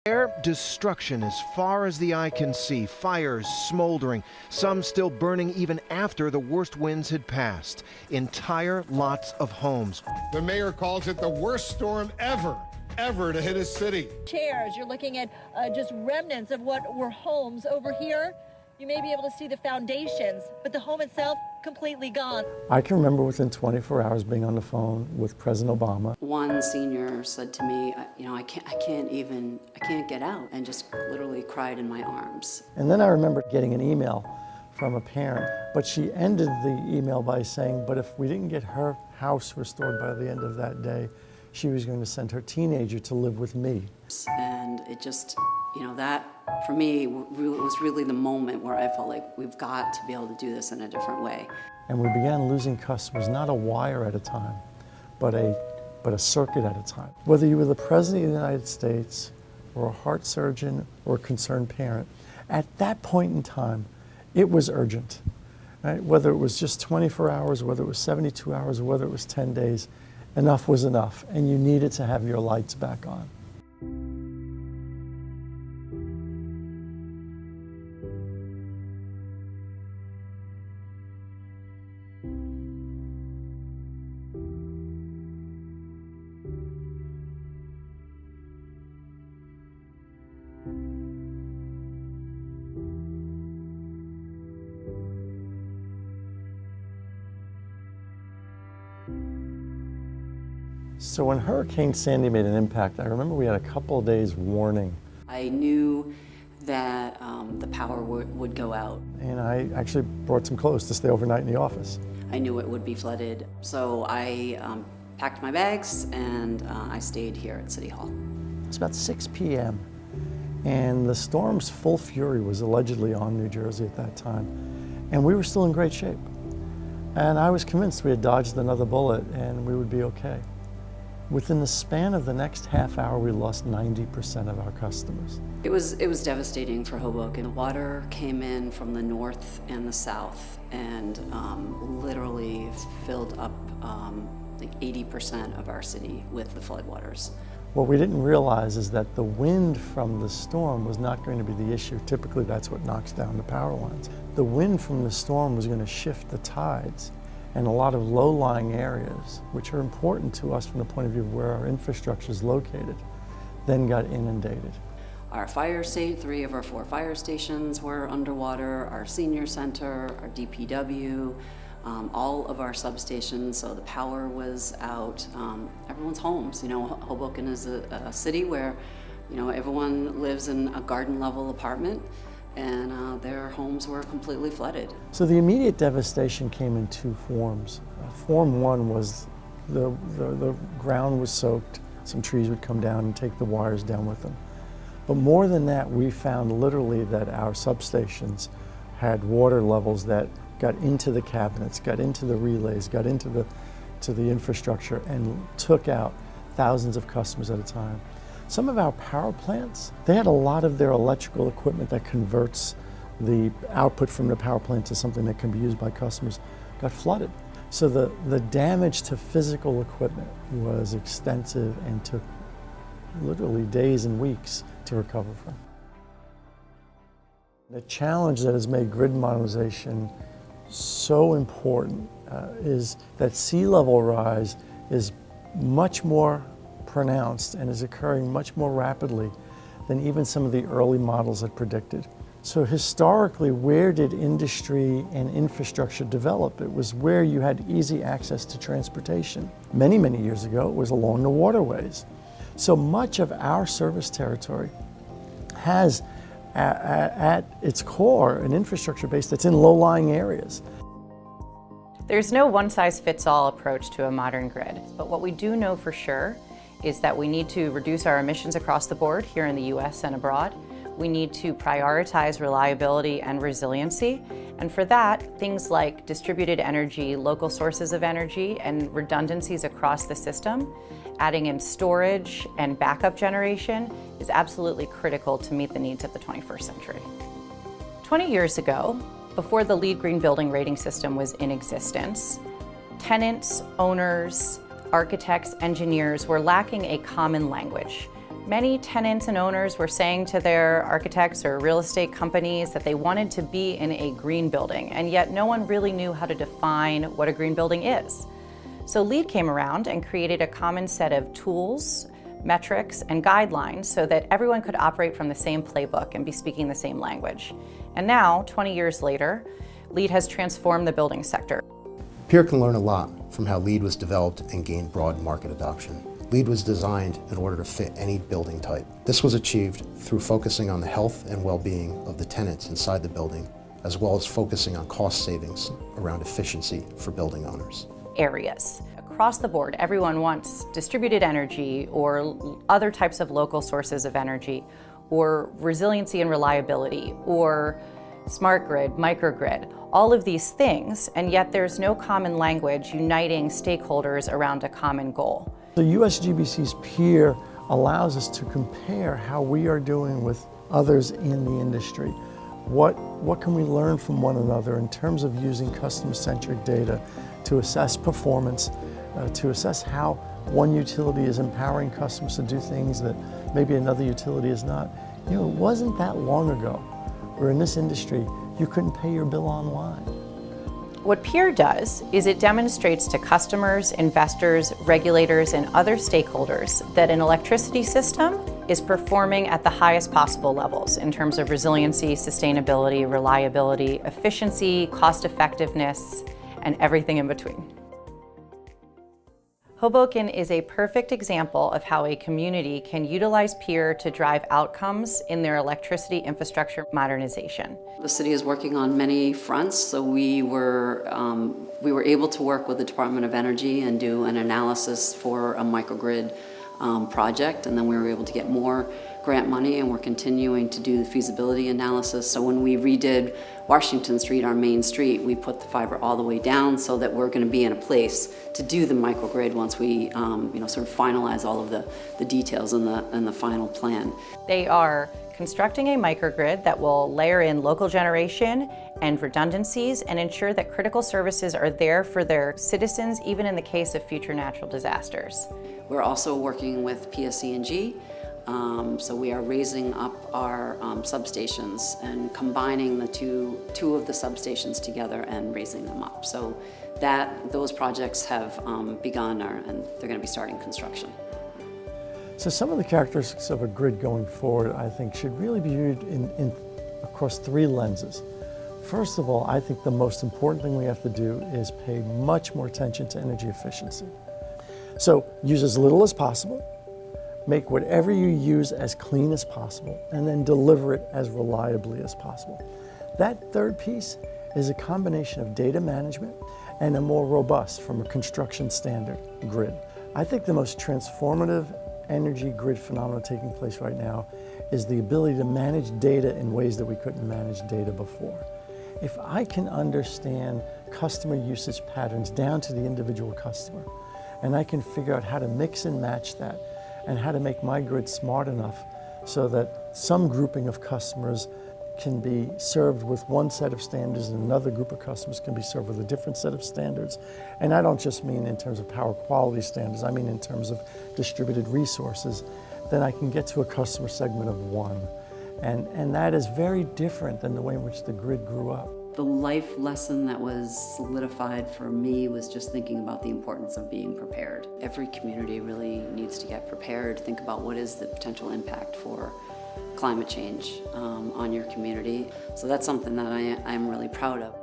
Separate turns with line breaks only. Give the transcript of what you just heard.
There, destruction as far as the eye can see, fires smoldering, some still burning even after the worst winds had passed. Entire lots of homes.
The mayor calls it the worst storm ever to hit his city.
Chairs, you're looking at just remnants of what were homes. Over here, you may be able to see the foundations, but the home itself completely gone.
I can remember within 24 hours being on the phone with President Obama.
One senior said to me, I can't get out, and just literally cried in my arms.
And then I remember getting an email from a parent, but she ended the email by saying, but if we didn't get her house restored by the end of that day, she was going to send her teenager to live with me.
And it just, that for me was really the moment where I felt like we've got to be able to do this in a different way.
And we began losing customers, not a wire at a time, but a circuit at a time. Whether you were the President of the United States or a heart surgeon or a concerned parent, at that point in time, it was urgent. Right? Whether it was just 24 hours, whether it was 72 hours, or whether it was 10 days, enough was enough, and you needed to have your lights back on. So when Hurricane Sandy made an impact, I remember we had a couple of days warning.
I knew that the power would go out.
And I actually brought some clothes to stay overnight in the office.
I knew it would be flooded, so I packed my bags and I stayed here at City Hall.
It's about 6 p.m. and the storm's full fury was allegedly on New Jersey at that time. And we were still in great shape. And I was convinced we had dodged another bullet and we would be okay. Within the span of the next half hour, we lost 90% of our customers.
It was devastating for Hoboken. The water came in from the north and the south and literally filled up like 80% of our city with the floodwaters.
What we didn't realize is that the wind from the storm was not going to be the issue. Typically, that's what knocks down the power lines. The wind from the storm was going to shift the tides, and a lot of low-lying areas, which are important to us from the point of view of where our infrastructure is located, then got inundated.
Our fire station, 3 of our 4 fire stations were underwater, our senior center, our DPW, all of our substations, so the power was out. Everyone's homes, Hoboken is a city where, everyone lives in a garden-level apartment, and their homes were completely flooded.
So the immediate devastation came in 2 forms. Form 1 was the ground was soaked, some trees would come down and take the wires down with them. But more than that, we found literally that our substations had water levels that got into the cabinets, got into the relays, got into the infrastructure, and took out thousands of customers at a time. Some of our power plants, they had a lot of their electrical equipment that converts the output from the power plant to something that can be used by customers, got flooded. So the damage to physical equipment was extensive and took literally days and weeks to recover from. The challenge that has made grid modernization so important is that sea level rise is much more pronounced and is occurring much more rapidly than even some of the early models had predicted. So historically, where did industry and infrastructure develop? It was where you had easy access to transportation. Many, many years ago, it was along the waterways. So much of our service territory has at its core an infrastructure base that's in low-lying areas.
There's no one-size-fits-all approach to a modern grid, but what we do know for sure is that we need to reduce our emissions across the board here in the US and abroad. We need to prioritize reliability and resiliency, and for that, things like distributed energy, local sources of energy, and redundancies across the system, adding in storage and backup generation is absolutely critical to meet the needs of the 21st century. 20 years ago, before the LEED Green Building Rating System was in existence, tenants, owners, architects, engineers were lacking a common language. Many tenants and owners were saying to their architects or real estate companies that they wanted to be in a green building, and yet no one really knew how to define what a green building is. So LEED came around and created a common set of tools, metrics, and guidelines so that everyone could operate from the same playbook and be speaking the same language. And now, 20 years later, LEED has transformed the building sector.
Peer can learn a lot from how LEED was developed and gained broad market adoption. LEED was designed in order to fit any building type. This was achieved through focusing on the health and well-being of the tenants inside the building, as well as focusing on cost savings around efficiency for building owners.
Areas. Across the board, everyone wants distributed energy or other types of local sources of energy, or resiliency and reliability, or smart grid, microgrid, all of these things, and yet there's no common language uniting stakeholders around a common goal.
The USGBC's peer allows us to compare how we are doing with others in the industry. What can we learn from one another in terms of using customer-centric data to assess performance, to assess how one utility is empowering customers to do things that maybe another utility is not. You know, it wasn't that long ago where in this industry you couldn't pay your bill online.
What PEER does is it demonstrates to customers, investors, regulators, and other stakeholders that an electricity system is performing at the highest possible levels in terms of resiliency, sustainability, reliability, efficiency, cost effectiveness, and everything in between. Hoboken is a perfect example of how a community can utilize PEER to drive outcomes in their electricity infrastructure modernization.
The city is working on many fronts, so we were able to work with the Department of Energy and do an analysis for a microgrid project, and then we were able to get more grant money, and we're continuing to do the feasibility analysis. So when we redid Washington Street, our main street, we put the fiber all the way down so that we're going to be in a place to do the microgrid once we sort of finalize all of the details in the final plan.
They are constructing a microgrid that will layer in local generation and redundancies and ensure that critical services are there for their citizens, even in the case of future natural disasters.
We're also working with PSE&G. So we are raising up our substations and combining the two of the substations together and raising them up. So those projects have begun and they're going to be starting construction.
So some of the characteristics of a grid going forward, I think, should really be viewed across three lenses. First of all, I think the most important thing we have to do is pay much more attention to energy efficiency. So use as little as possible, make whatever you use as clean as possible, and then deliver it as reliably as possible. That third piece is a combination of data management and a more robust, from a construction standard, grid. I think the most transformative energy grid phenomenon taking place right now is the ability to manage data in ways that we couldn't manage data before. If I can understand customer usage patterns down to the individual customer, and I can figure out how to mix and match that, and how to make my grid smart enough so that some grouping of customers can be served with one set of standards and another group of customers can be served with a different set of standards. And I don't just mean in terms of power quality standards, I mean in terms of distributed resources, then I can get to a customer segment of one. And that is very different than the way in which the grid grew up.
The life lesson that was solidified for me was just thinking about the importance of being prepared. Every community really needs to get prepared, think about what is the potential impact for climate change on your community. So that's something that I'm really proud of.